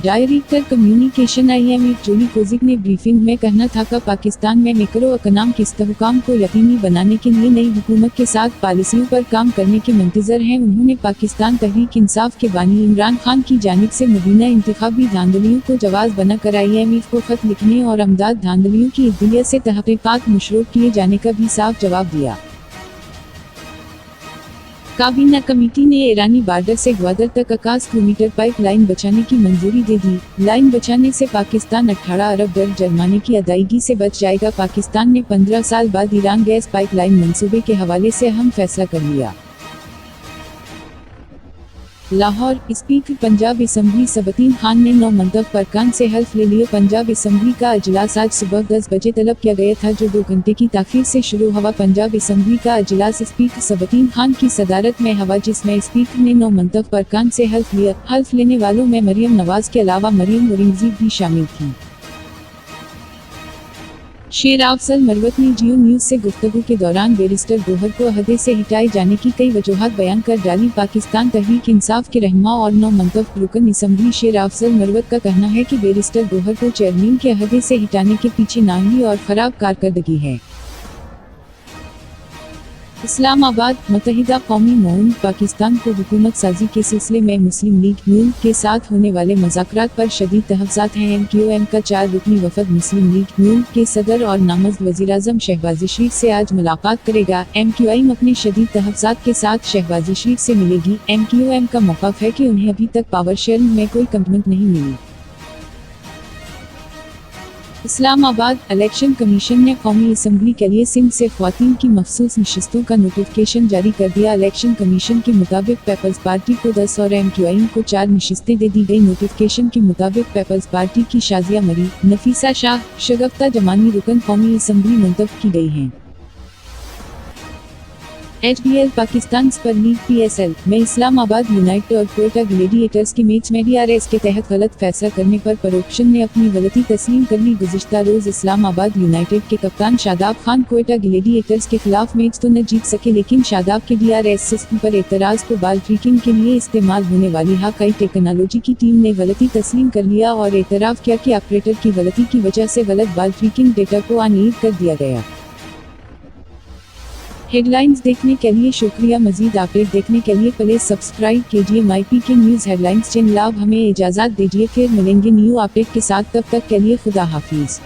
Director communication IMF जोली kojic ने briefing में कहना था कि पाकिस्तान में मैक्रो इकोनॉमिक इस्तेहकाम को यकीनी बनाने के लिए नई हुकूमत के साथ पॉलिसियों पर काम करने के मंतज़र हैं। उन्होंने पाकिस्तान तहरीक इंसाफ के बानी इमरान खान की जानिब से मुबीना इंतखाबी धांधलियों को जवाज़ बनाकर IMF को ख़त लिखने और अमदाद धांधलियों की इद्दिया से तहक़ीक़ात मुशर्रफ किए जाने का भी साफ जवाब दिया। काबीना कमेटी ने ईरानी बॉर्डर से ग्वादर तक 81 किलोमीटर पाइप लाइन बचाने की मंजूरी दे दी। लाइन बचाने से पाकिस्तान 18 अरब डॉलर जुर्माने की अदायगी से बच जाएगा। पाकिस्तान ने 15 साल बाद ईरान गैस पाइप लाइन मंसूबे के हवाले से अहम फैसला कर लिया। लाहौर, स्पीकर पंजाब असम्बली सबतीन खान ने 9 मंतखब अरकान से हल्फ ले लिया। पंजाब असम्बली का अजलास आज सुबह 10 बजे तलब किया गया था, जो 2 घंटे की ताख़ीर से शुरू हुआ। पंजाब असम्बली का अजलास स्पीकर सबतीन खान की सदारत में हुआ, जिसमें स्पीकर ने 9 मंतखब अरकान से हल्फ लिया। हल्फ लेने वालों में मरियम नवाज के अलावा मरियम औरंगज़ेब भी शामिल थी। शेर अफजल मरवत ने जियो न्यूज़ से गुफ्तगू के दौरान बैरिस्टर गोहर को अहदे से हटाए जाने की कई वजूहात बयान कर डाली। पाकिस्तान तहरीक इंसाफ के रहनुमा और 9 मंतखब रुकन असम्बली शेर अफजल मरवत का कहना है कि बैरिस्टर गोहर को चेयरमैन के अहदे से हटाने के पीछे नाअहली और ख़राब कारकर्दगी है। इस्लामाबाद, मुत्तहिदा कौमी मऊन पाकिस्तान को हुकूमत साजी के सिलसिले में मुस्लिम लीग नून के साथ होने वाले मुज़ाकरात पर शदीद तहफ़्फ़ुज़ात हैं। MQM का 4 रुकनी वफ़द मुस्लिम लीग नून के सदर और नामज़द वज़ीर-ए-आज़म शहबाज शरीफ से आज मुलाकात करेगा। MQM अपने शदीद तहफ़्फ़ुज़ात के साथ शहबाज शरीफ से मिलेगी। MQM का मौक़िफ़ है कि उन्हें अभी तक पावर शेयरिंग में कोई कमिटमेंट नहीं मिली। इस्लामाबाद, इलेक्शन कमीशन ने कौमी असम्बली के लिए सिंध से ख़वातीन की मख़सूस नशिस्तों का नोटिफिकेशन जारी कर दिया। इलेक्शन कमीशन के मुताबिक पीपल्स पार्टी को 10 और MQM को 4 नशिस्तें दे दी गई। नोटिफिकेशन के मुताबिक पीपल्स पार्टी की शाज़िया मरी, नफीसा शाह, शगफ्ता जमानी रुकन कौमी असम्बली मुंतखब की गई हैं। HBL Pakistan super league PSL में इस्लामाबाद यूनाइटेड और क्वेटा ग्लेडिएटर्स की मैच में DRS के तहत गलत फैसला करने पर प्रोडक्शन ने अपनी गलती तस्लीम कर ली। गुज़िश्ता रोज़ इस्लामाबाद यूनाइटेड के कप्तान शादाब खान क्वेटा ग्लेडिएटर्स के खिलाफ मैच तो न जीत सके, लेकिन शादाब के DRS सिस्टम पर एतराज़ को बॉल ट्रैकिंग के लिए इस्तेमाल होने वाली हाई टेक्नोलॉजी की टीम ने गलती तस्लीम कर लिया और एतराफ़ किया कि ऑपरेटर की गलती की वजह से गलत बॉल ट्रैकिंग डेटा को अनलीड कर दिया गया। हेडलाइंस देखने के लिए शुक्रिया। मज़ीद अपडेट देखने के लिए प्लीज़ सब्सक्राइब कीजिए MyPK न्यूज़ हेडलाइंस चैनल। अब हमें इजाज़त दीजिए, फिर मिलेंगे न्यू अपडेट के साथ। तब तक के लिए खुदा हाफिज़।